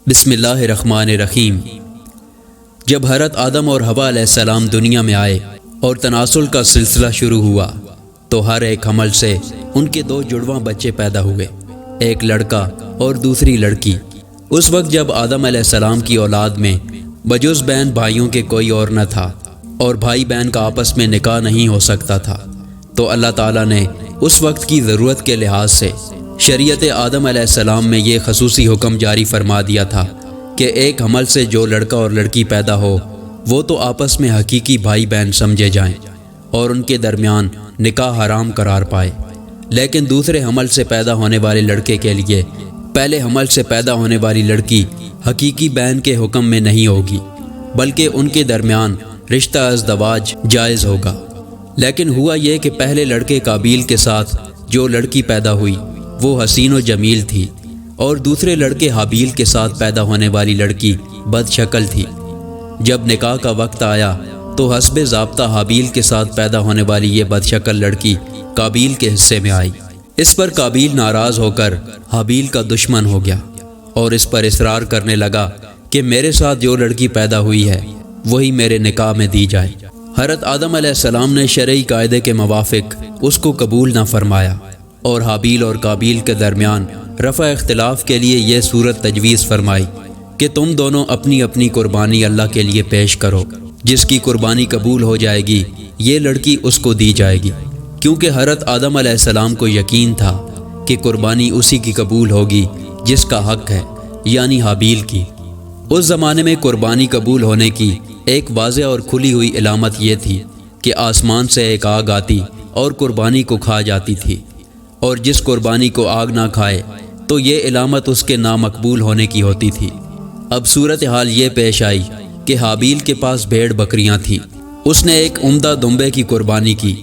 بسم اللہ الرحمن الرحیم۔ جب حضرت آدم اور حوا علیہ السلام دنیا میں آئے اور تناسل کا سلسلہ شروع ہوا تو ہر ایک حمل سے ان کے دو جڑواں بچے پیدا ہوئے، ایک لڑکا اور دوسری لڑکی۔ اس وقت جب آدم علیہ السلام کی اولاد میں بجز بہن بھائیوں کے کوئی اور نہ تھا اور بھائی بہن کا آپس میں نکاح نہیں ہو سکتا تھا، تو اللہ تعالیٰ نے اس وقت کی ضرورت کے لحاظ سے شریعت آدم علیہ السلام میں یہ خصوصی حکم جاری فرما دیا تھا کہ ایک حمل سے جو لڑکا اور لڑکی پیدا ہو وہ تو آپس میں حقیقی بھائی بہن سمجھے جائیں اور ان کے درمیان نکاح حرام قرار پائے، لیکن دوسرے حمل سے پیدا ہونے والے لڑکے کے لیے پہلے حمل سے پیدا ہونے والی لڑکی حقیقی بہن کے حکم میں نہیں ہوگی، بلکہ ان کے درمیان رشتہ ازدواج جائز ہوگا۔ لیکن ہوا یہ کہ پہلے لڑکے قابیل کے ساتھ جو لڑکی پیدا ہوئی وہ حسین و جمیل تھی، اور دوسرے لڑکے حابیل کے ساتھ پیدا ہونے والی لڑکی بد شکل تھی۔ جب نکاح کا وقت آیا تو حسب ضابطہ حابیل کے ساتھ پیدا ہونے والی یہ بد شکل لڑکی قابیل کے حصے میں آئی۔ اس پر قابیل ناراض ہو کر حابیل کا دشمن ہو گیا اور اس پر اصرار کرنے لگا کہ میرے ساتھ جو لڑکی پیدا ہوئی ہے وہی میرے نکاح میں دی جائے۔ حضرت آدم علیہ السلام نے شرعی قاعدے کے موافق اس کو قبول نہ فرمایا اور حابیل اور قابیل کے درمیان رفع اختلاف کے لیے یہ صورت تجویز فرمائی کہ تم دونوں اپنی اپنی قربانی اللہ کے لیے پیش کرو، جس کی قربانی قبول ہو جائے گی یہ لڑکی اس کو دی جائے گی، کیونکہ حضرت آدم علیہ السلام کو یقین تھا کہ قربانی اسی کی قبول ہوگی جس کا حق ہے، یعنی حابیل کی۔ اس زمانے میں قربانی قبول ہونے کی ایک واضح اور کھلی ہوئی علامت یہ تھی کہ آسمان سے ایک آگ آتی اور قربانی کو کھا جاتی تھی، اور جس قربانی کو آگ نہ کھائے تو یہ علامت اس کے نامقبول ہونے کی ہوتی تھی۔ اب صورتحال یہ پیش آئی کہ حابیل کے پاس بھیڑ بکریاں تھیں، اس نے ایک عمدہ دمبے کی قربانی کی۔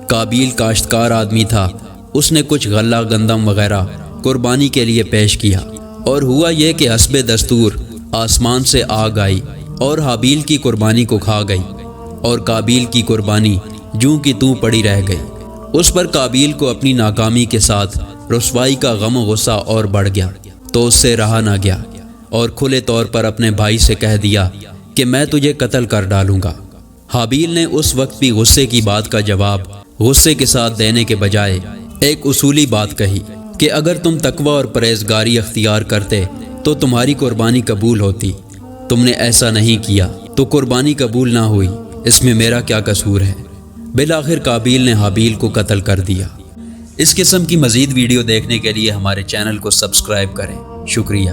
قابیل کاشتکار آدمی تھا، اس نے کچھ غلہ گندم وغیرہ قربانی کے لیے پیش کیا، اور ہوا یہ کہ حسب دستور آسمان سے آگ آئی اور حابیل کی قربانی کو کھا گئی، اور قابیل کی قربانی جوں کی توں پڑی رہ گئی۔ اس پر قابیل کو اپنی ناکامی کے ساتھ رسوائی کا غم و غصہ اور بڑھ گیا، تو اس سے رہا نہ گیا اور کھلے طور پر اپنے بھائی سے کہہ دیا کہ میں تجھے قتل کر ڈالوں گا۔ حابیل نے اس وقت بھی غصے کی بات کا جواب غصے کے ساتھ دینے کے بجائے ایک اصولی بات کہی کہ اگر تم تقوی اور پرہیزگاری اختیار کرتے تو تمہاری قربانی قبول ہوتی، تم نے ایسا نہیں کیا تو قربانی قبول نہ ہوئی، اس میں میرا کیا قصور ہے؟ بالآخر قابیل نے حابیل کو قتل کر دیا۔ اس قسم کی مزید ویڈیو دیکھنے کے لیے ہمارے چینل کو سبسکرائب کریں۔ شکریہ۔